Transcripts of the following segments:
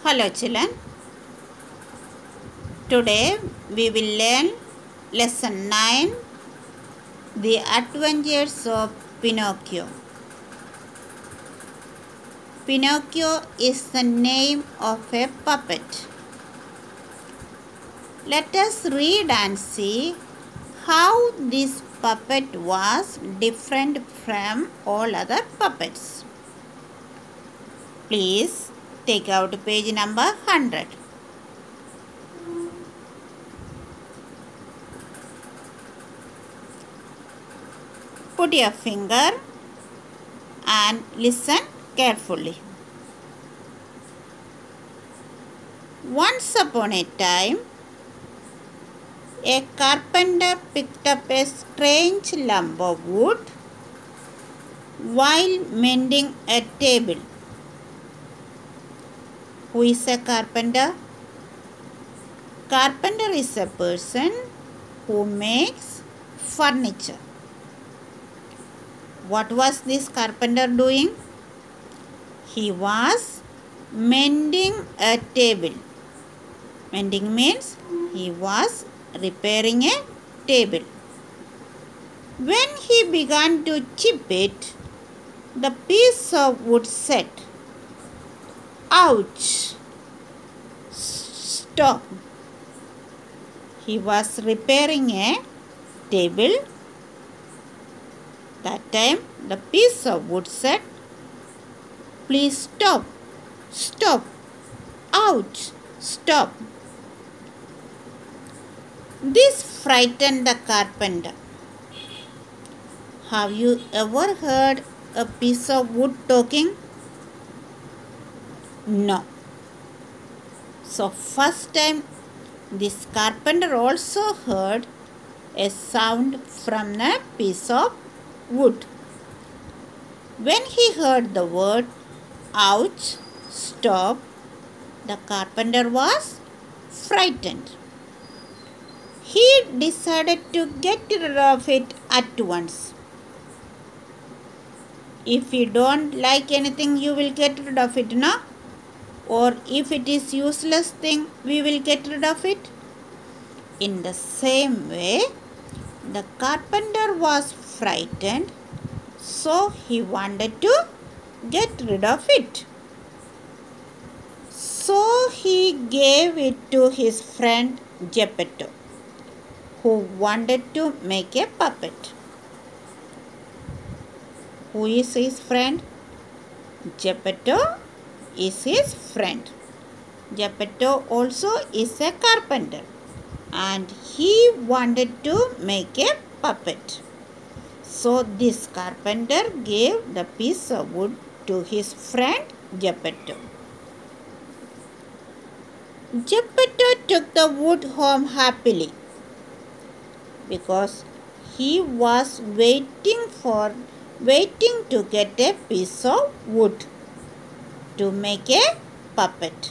Hello children, today we will learn lesson 9, The Adventures of Pinocchio. Pinocchio is the name of a puppet. Let us read and see how this puppet was different from all other puppets. Please take out page number 100. Put your finger and listen carefully. Once upon a time, a carpenter picked up a strange lump of wood while mending a table. Who is a carpenter? Carpenter is a person who makes furniture. What was this carpenter doing? He was mending a table. Mending means he was repairing a table. When he began to chip it, the piece of wood said, "Ouch! Stop!" He was repairing a table. That time the piece of wood said, "Please stop! Stop! Ouch! Stop!" This frightened the carpenter. Have you ever heard a piece of wood talking? No. So first time this carpenter also heard a sound from a piece of wood. When he heard the word "ouch, stop," the carpenter was frightened. He decided to get rid of it at once. If you don't like anything, you will get rid of it, no? Or if it is useless thing, we will get rid of it. In the same way, the carpenter was frightened, so he wanted to get rid of it. So he gave it to his friend Geppetto, who wanted to make a puppet. Who is his friend? Geppetto is his friend. Geppetto also is a carpenter, and he wanted to make a puppet. So this carpenter gave the piece of wood to his friend Geppetto. Geppetto took the wood home happily because he was waiting to get a piece of wood to make a puppet.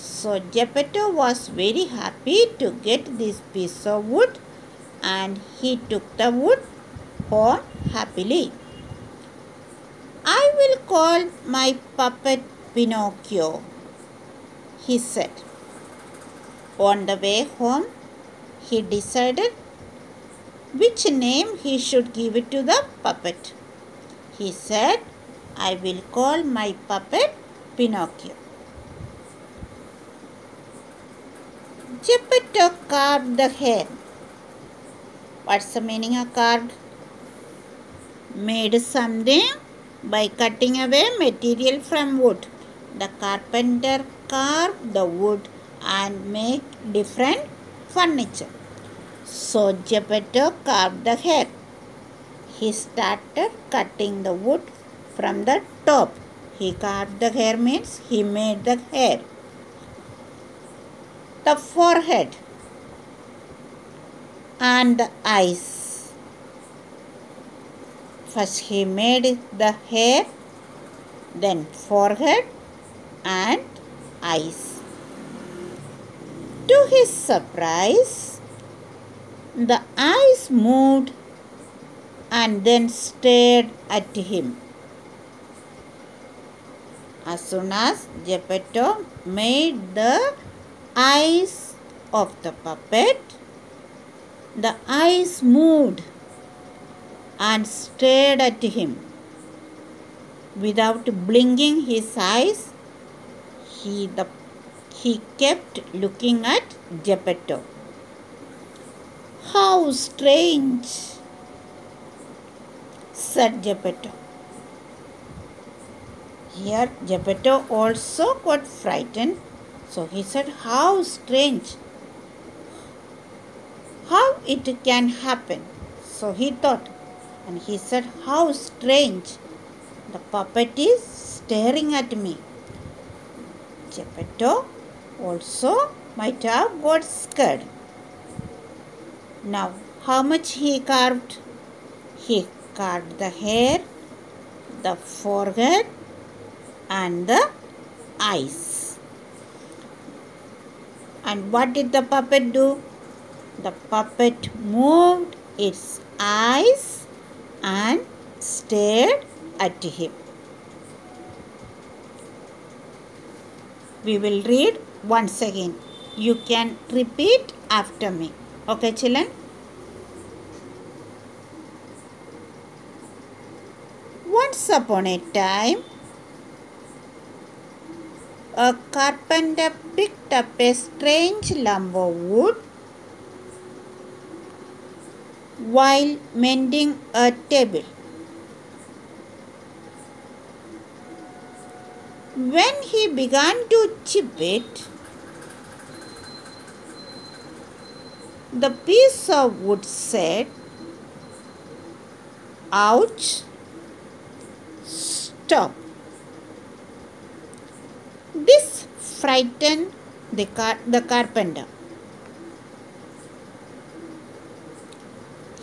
So Geppetto was very happy to get this piece of wood, and he took the wood home happily. "I will call my puppet Pinocchio," he said. On the way home, he decided which name he should give it to the puppet. He said, "I will call my puppet Pinocchio." Geppetto carved the hair. What's the meaning of carved? Made something by cutting away material from wood. The carpenter carved the wood and made different furniture. So Geppetto carved the hair. He started cutting the wood from the top. He carved the hair means he made the hair. The forehead and the eyes. First he made the hair, then forehead and eyes. To his surprise, the eyes moved and then stared at him. As soon as Geppetto made the eyes of the puppet, the eyes moved and stared at him. Without blinking his eyes, he kept looking at Geppetto. "How strange," said Geppetto. Here Geppetto also got frightened, so he said, "How strange! How it can happen?" So he thought, and he said, "How strange! The puppet is staring at me." Geppetto also might have got scared. Now, how much he carved? He carved the hair, the forehead, and the eyes. And what did the puppet do? The puppet moved its eyes and stared at him. We will read once again. You can repeat after me. Okay, children? Once upon a time, a carpenter picked up a strange lump of wood while mending a table. When he began to chip it, the piece of wood said, "Ouch, stop." This frightened the carpenter.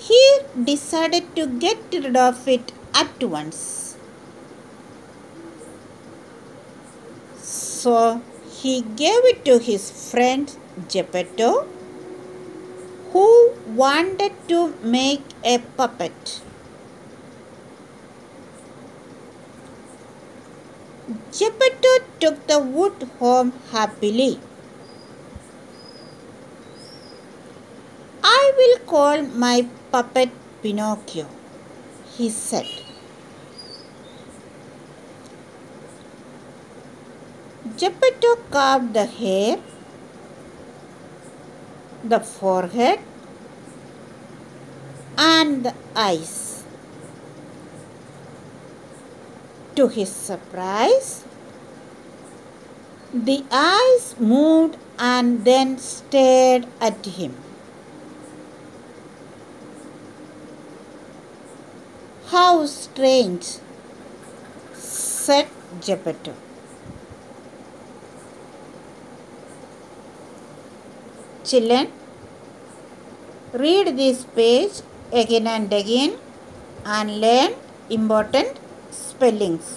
He decided to get rid of it at once. So he gave it to his friend Geppetto, who wanted to make a puppet. Geppetto took the wood home happily. "I will call my puppet Pinocchio," he said. Geppetto carved the hair, the forehead, and the eyes. To his surprise, the eyes moved and then stared at him. "How strange," said Geppetto. Children, read this page again and again and learn important spellings.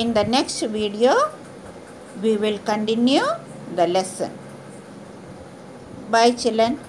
In the next video, we will continue the lesson. Bye, children.